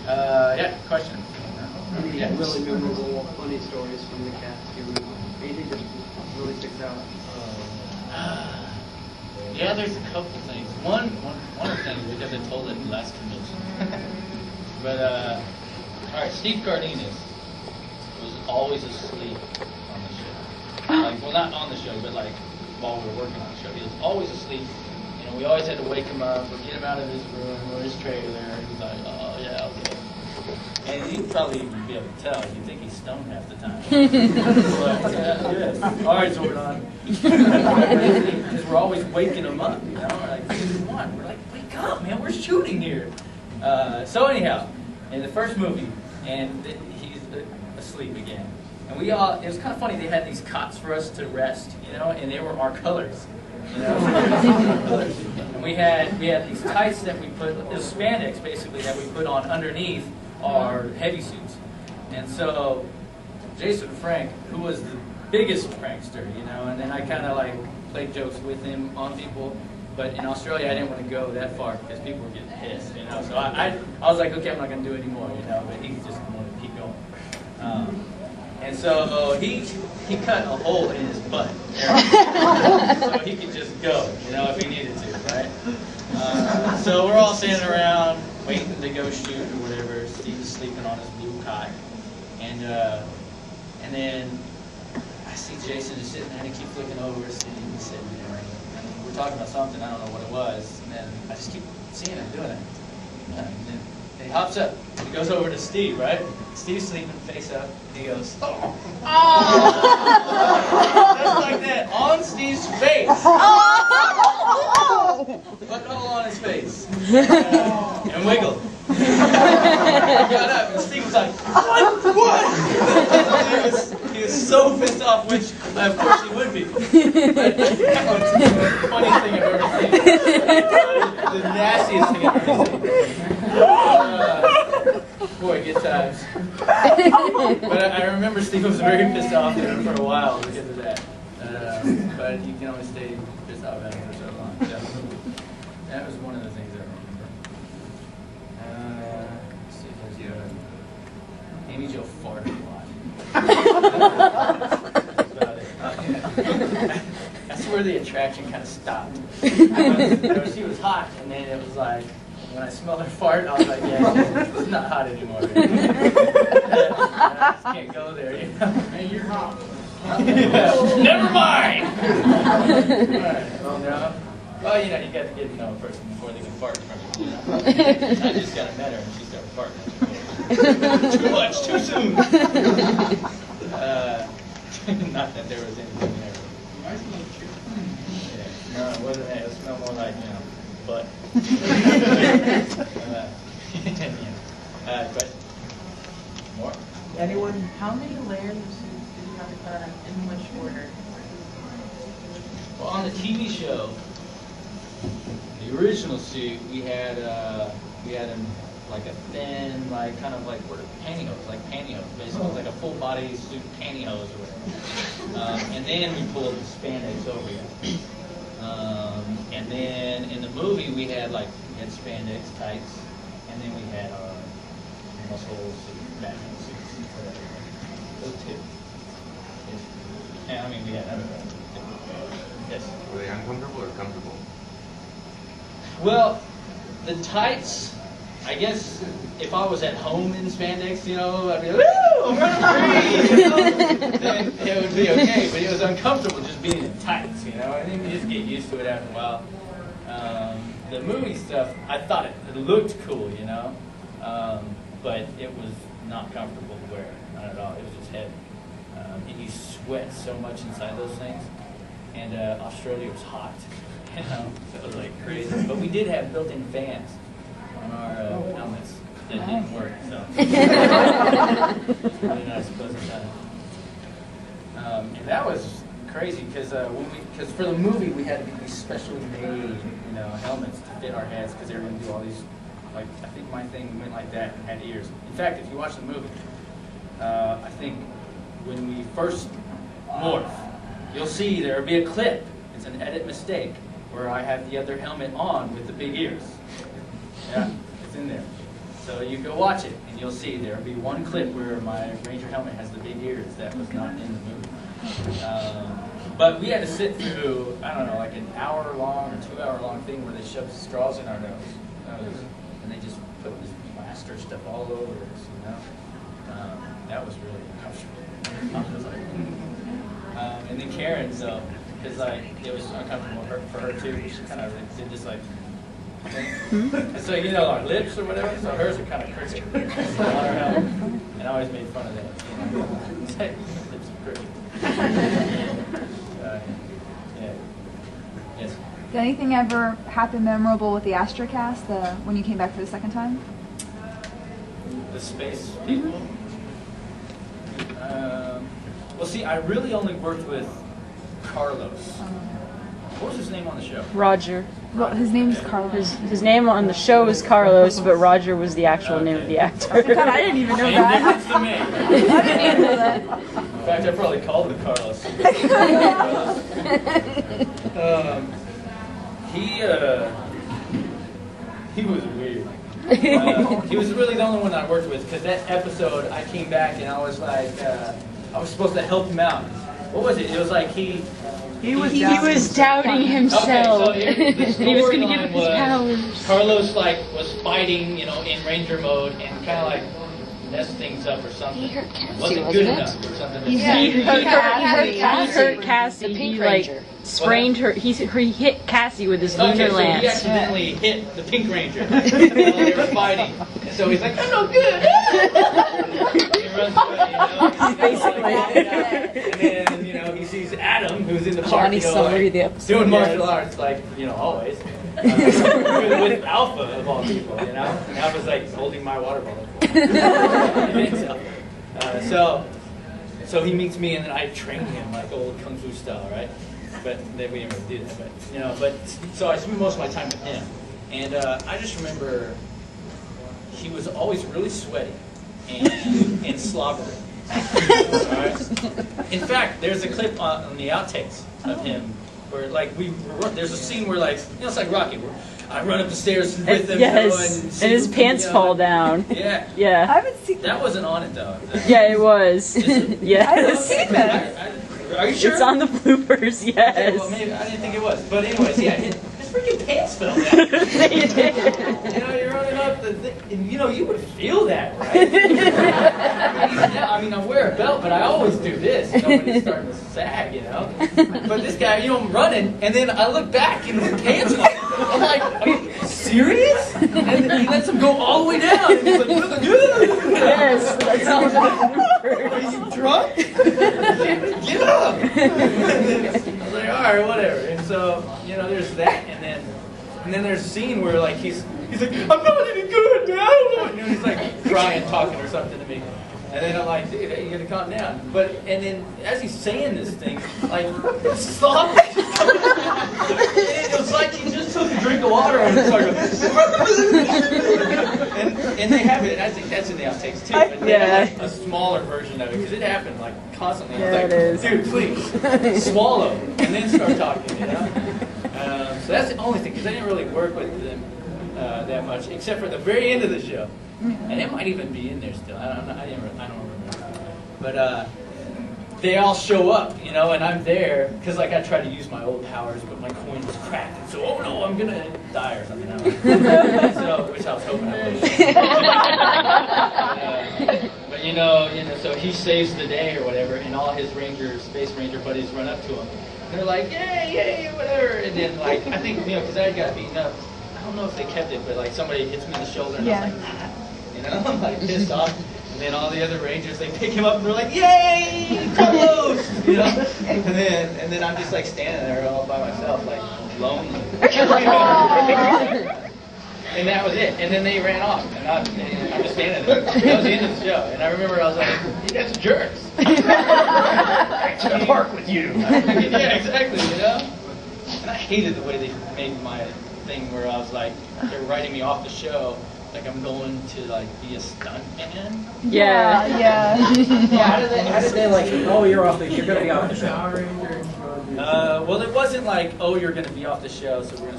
Yeah, question. Any really memorable, funny stories from the cast? Anything that really sticks out? Yeah, there's a couple things. One of the things, which I've been told at the last convention. But, all right, Steve Cardenas was always asleep on the show. Like, well, not on the show, but like while we were working on the show, he was always asleep. You know, we always had to wake him up or get him out of his room or his trailer. He's like, oh yeah, okay. And you'd probably even be able to tell. You'd think he's stoned half the time. Like, yeah. All right, Zordon. Because we're always waking him up, you know? We're like, what do you want? We're like, wake up, man. We're shooting here. So anyhow, in the first movie, and he's asleep again. And we all, it was kind of funny, they had these cots for us to rest, you know, and they were our colors. You know? And we had these tights that we put, this spandex basically, that we put on underneath our heavy suits. And so Jason Frank, who was the biggest prankster, you know, and then I kind of like played jokes with him on people. But in Australia, I didn't want to go that far because people were getting pissed, you know. So I was like, okay, I'm not going to do it anymore, you know. But he just wanted to keep going. And so he cut a hole in his butt, so he could just go, you know, if he needed to, right? So we're all standing around waiting to go shoot or whatever. Steve is sleeping on his blue cot, and then I see Jason just sitting there and he keeps looking over at Steve and sitting there. And we're talking about something, I don't know what it was, and then I just keep seeing him doing it. And then he hops up. He goes over to Steve, right? Steve's sleeping face up. He goes, oh! Just like that, on Steve's face. Put all on his face. And wiggled. He got up, and Steve was like, what? He was so pissed off, which of course he would be. But that was the funniest thing I've ever seen. The nastiest thing I've ever seen. Boy, good times. But I remember Steve was very pissed off there for a while because of that. But you can only stay pissed off at him for so long. So that was one of the things I remember. Let's see if there's the other. Amy Jo farted a lot. That's about it. That's where the attraction kind of stopped. She was hot, and then it was like, when I smelled her fart, I was like, yeah, it's not hot anymore. I just can't go there, you know? Hey, you're hot. Never mind! Well, you know, you got to get to know a person before they can fart in front of you, you know? I just got met her, and she's got a fart. Too much, too soon! Not that there was anything there. Yeah, no, it wasn't that. It smelled more like, you know, butt. Question? More? Anyone? How many layers of suits did you have to cut on in which order? Well, on the TV show, the original suit, we had him like a thin, like kind of like pantyhose, basically like a full body suit pantyhose or whatever. And then we pulled the spandex over it. And then in the movie we had spandex tights, and then we had muscle suit, Batman suits, whatever. Those two. And I mean we had other. Yes. Were they uncomfortable or comfortable? Well, the tights, I guess if I was at home in spandex, you know, I'd be like, woo, I'm running free, you know? Then it would be okay, but it was uncomfortable just being in tights, you know? I think you just get used to it after a while. The movie stuff, I thought it looked cool, you know? But it was not comfortable to wear, not at all. It was just heavy. And you sweat so much inside those things. And Australia was hot, you know? So it was like crazy. But we did have built-in fans on our helmets that didn't work, so really nice, pleasant time. And that was crazy because for the movie we had to get these specially made, you know, helmets to fit our heads because they were going to do all these, like I think my thing went like that and had ears. In fact, if you watch the movie, I think when we first morph, you'll see there'll be a clip. It's an edit mistake where I have the other helmet on with the big ears. Yeah, it's in there. So you go watch it, and you'll see there'll be one clip where my Ranger helmet has the big ears that was not in the movie. But we had to sit through, I don't know, like an hour-long or 2-hour-long thing where they shoved straws in our nose. And they just put this plaster stuff all over us, you know? That was really uncomfortable. I was like, and then Karen, so, because like, it was uncomfortable for her too. She kind of did this like, and so, you know, our lips or whatever, so hers are kind of crooked on her helmet. And I always made fun of that. You know? It's like, lips are crooked. Yeah. Yes. Did anything ever happen memorable with the Astrocast when you came back for the second time? The space people? Well, see, I really only worked with Carlos. What was his name on the show? Roger. Well, his name's Carlos. His name on the show was Carlos, but Roger was the actual name of the actor. God, I didn't even know Same that. difference to me. I didn't even know that. In fact, I probably called him Carlos. He was weird. He was really the only one I worked with, because that episode I came back and I was like, I was supposed to help him out. What was it? It was like he was doubting himself. Okay, so he was going to give up his powers. Carlos was fighting, in Ranger mode and kind of like messed things up or something. He hurt Cassie, Wasn't good wasn't enough or something. He hurt Cassie. The Pink He Ranger. sprained her. He hit Cassie with his lunar Okay, so he lance. accidentally hit the Pink Ranger while they were fighting. And so he's like, I'm no good. He runs away, Basically. And then, he sees Adam, who's in the park, Funny summary of the episode. doing martial arts, like, always. With Alpha, of all people, And Alpha's like holding my water bottle. So he meets me, and then I train him like old kung fu style, right? But then we didn't really do that. So I spent most of my time with him, and I just remember he was always really sweaty and slobbery. All right? In fact, there's a clip on the outtakes of him where there's a scene where it's like Rocky, where I run up the stairs with him, Yes, and his pants fall down. Yeah. I Yeah. haven't seen That wasn't on it though. Yeah, it was. Is it? Yes. I haven't seen that. Are you sure? It's on the bloopers, Okay, yes. well, maybe I didn't think it was. But anyways, yeah, his freaking pants fell down. They did. You're running up the thing, and you would feel that, right? I wear a belt, but I always do this, when it's starting to sag, But this guy, I'm running, and then I look back, and his pants fall. I'm like, are you serious? And then he lets him go all the way down, and he's like, Yes, that's all the bloopers. are you drunk? Get up! And then I was like, all right, whatever. And so, there's that, and then there's a scene where he's like, I'm not any good, man. I don't know. And he's like crying, talking or something to me. And then I'm like, dude, you gotta calm down. And then as he's saying this thing, stop. It was like he just took a drink of water and started. And they have it. And I think that's in the outtakes too. But they have a smaller version of it because it happened constantly. I was Yeah, like, it is. dude, please swallow and then start talking. So that's the only thing because I didn't really work with them that much, except for the very end of the show. And it might even be in there still. I don't remember. But they all show up, and I'm there because I tried to use my old powers, but my coin was cracked. And so, oh no, I'm gonna die or something. Which I was hoping I would. So he saves the day or whatever, and all his space ranger buddies run up to him. And they're like, yay, yay, whatever. And then I think because I got beaten up. I don't know if they kept it, but somebody hits me in the shoulder, and I'm like, ah. I'm pissed off. And then all the other rangers, they pick him up and they're like, yay, Carlos! And then I'm just standing there all by myself, lonely. And that was it. And then they ran off, and I'm just standing there. That was the end of the show. And I remember I was like, you guys are jerks. Back to the park with you. Yeah, exactly, And I hated the way they made my thing where I was they're writing me off the show. I'm going to be a stunt man. Yeah. Yeah. How did they oh, you're gonna be off the show? Well, it wasn't oh, you're gonna be off the show, so we're gonna start